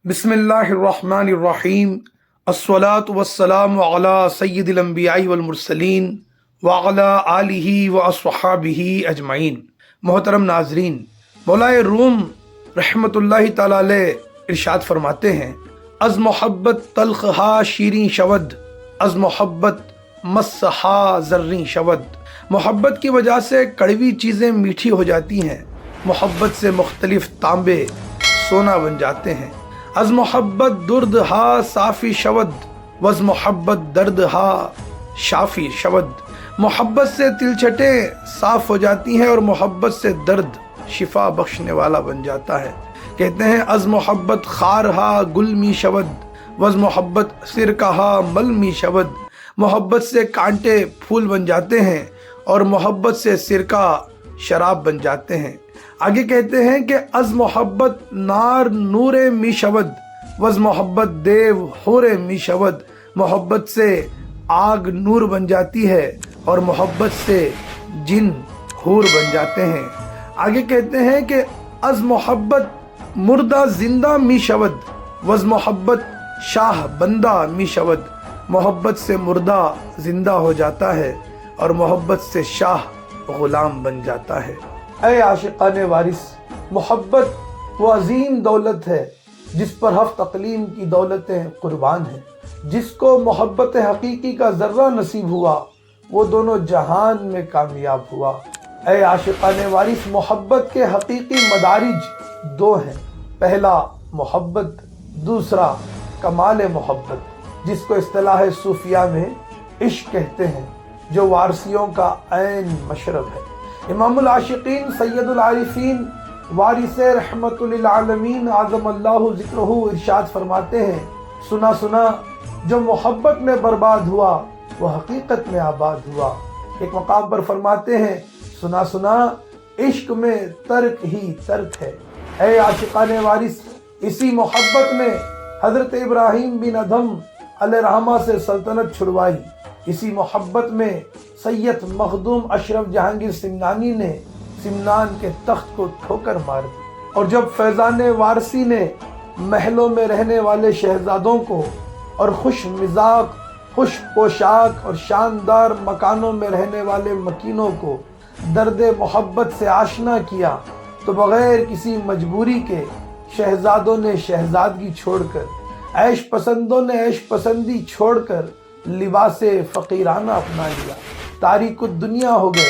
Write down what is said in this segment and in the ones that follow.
بسم اللہ الرحمن الرحیم، الصلاة والسلام علی سید الانبیاء والمرسلین وعلی آلہ واصحابہ اجمعین۔ محترم ناظرین، مولائے روم رحمۃ اللہ تعالی علیہ ارشاد فرماتے ہیں، از محبت تلخ ہا شیریں شود، از محبت مس ہا زریں شود۔ محبت کی وجہ سے کڑوی چیزیں میٹھی ہو جاتی ہیں، محبت سے مختلف تانبے سونا بن جاتے ہیں۔ از محبت درد ہا صافی شود، وز محبت درد ہا شافی شود۔ محبت سے تلچٹیں صاف ہو جاتی ہیں اور محبت سے درد شفا بخشنے والا بن جاتا ہے۔ کہتے ہیں از محبت خار ہا گل می شود، وز محبت سرکہ ہا مل می شود۔ محبت سے کانٹے پھول بن جاتے ہیں اور محبت سے سرکہ شراب بن جاتے ہیں۔ آگے کہتے ہیں کہ از محبت نار نور می شود، وز محبت دیو حور می شود۔ محبت سے آگ نور بن جاتی ہے اور محبت سے جن حور بن جاتے ہیں۔ آگے کہتے ہیں کہ از محبت مردہ زندہ می شود، وز محبت شاہ بندہ می شود۔ محبت سے مردہ زندہ ہو جاتا ہے اور محبت سے شاہ غلام بن جاتا ہے۔ اے عاشقان وارث، محبت وہ عظیم دولت ہے جس پر ہفت اقلیم کی دولتیں قربان ہیں۔ جس کو محبت حقیقی کا ذرہ نصیب ہوا وہ دونوں جہان میں کامیاب ہوا۔ اے عاشقان وارث، محبت کے حقیقی مدارج دو ہیں، پہلا محبت، دوسرا کمال محبت، جس کو اصطلاح صوفیہ میں عشق کہتے ہیں، جو وارثیوں کا عین مشرب ہے۔ امام العاشقین سید العارفین وارث رحمت للعالمین اعظم اللہ ذکرہ ارشاد فرماتے ہیں، سنا سنا جو محبت میں برباد ہوا وہ حقیقت میں آباد ہوا۔ ایک مقام پر فرماتے ہیں، سنا سنا عشق میں ترک ہی ترک ہے۔ اے عاشقان وارث، اسی محبت میں حضرت ابراہیم بن ادھم علیہ رحمہ سے سلطنت چھڑوائی، اسی محبت میں سید مخدوم اشرف جہانگیر سمنانی نے سمنان کے تخت کو ٹھوکر مار دی، اور جب فیضان وارثی نے محلوں میں رہنے والے شہزادوں کو اور خوش مزاج، خوش پوشاک اور شاندار مکانوں میں رہنے والے مکینوں کو درد محبت سے آشنا کیا، تو بغیر کسی مجبوری کے شہزادوں نے شہزادگی چھوڑ کر، عیش پسندوں نے عیش پسندی چھوڑ کر لباس فقیرانہ اپنا لیا، تاریک الدنیا ہو گئے۔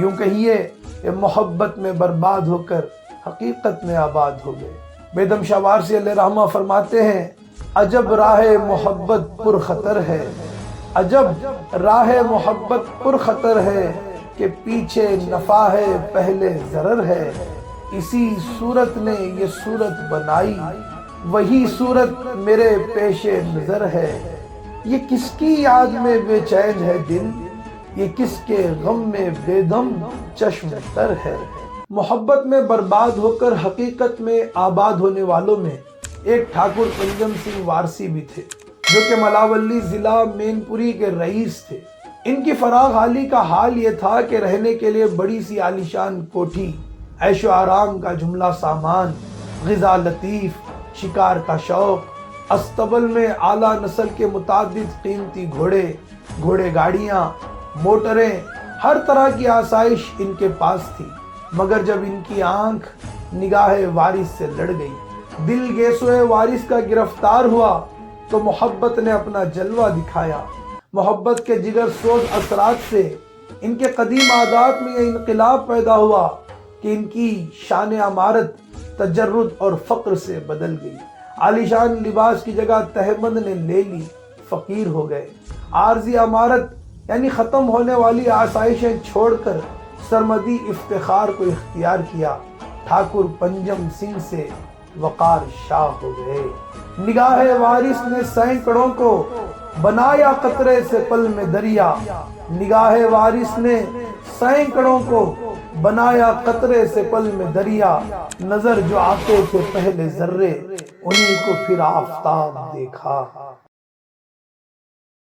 یوں کہیے کہ محبت میں برباد ہو کر حقیقت میں آباد ہو گئے۔ بیدم شاہ وارثی علیہ رحمہ فرماتے ہیں، عجب راہ محبت پر خطر ہے، عجب راہ محبت پر خطر ہے، کہ پیچھے نفع ہے پہلے ضرر ہے۔ اسی صورت نے یہ صورت بنائی، وہی صورت میرے پیش نظر ہے۔ یہ کس کی یاد میں بے چین ہے دل، یہ کس کے غم میں بے دم چشم تر ہے۔ محبت میں برباد ہو کر حقیقت میں آباد ہونے والوں میں ایک ٹھاکر پنجم سنگھ وارثی بھی تھے، جو کہ ملاولی ضلع مین پوری کے رئیس تھے۔ ان کی فراغ حالی کا حال یہ تھا کہ رہنے کے لیے بڑی سی عالیشان کوٹھی، عیش و آرام کا جملہ سامان، غذا لطیف، شکار کا شوق، استبل میں اعلیٰ نسل کے متعدد قیمتی گھوڑے گاڑیاں، موٹریں، ہر طرح کی آسائش ان کے پاس تھی۔ مگر جب ان کی آنکھ نگاہ وارث سے لڑ گئی، دل گیسوئے وارث کا گرفتار ہوا، تو محبت نے اپنا جلوہ دکھایا۔ محبت کے جگر سوز اثرات سے ان کے قدیم عادات میں یہ انقلاب پیدا ہوا کہ ان کی شان عمارت تجرد اور فقر سے بدل گئی۔ عالیشان لباس کی جگہ تہمند نے لے لی، فقیر ہو گئے۔ عارضی عمارت یعنی ختم ہونے والی آسائشیں چھوڑ کر سرمدی افتخار کو اختیار کیا۔ ٹھاکر پنجم سنگھ سے وقار شاہ ہو گئے۔ نگاہ وارث نے سینکڑوں کو بنایا قطرے سے پل میں دریا، نگاہ وارث نے سینکڑوں کو بنایا قطرے سے پل میں دریا۔ نظر جو آتے تھے پہلے ذرے، انہی کو پھر آفتاب دیکھا۔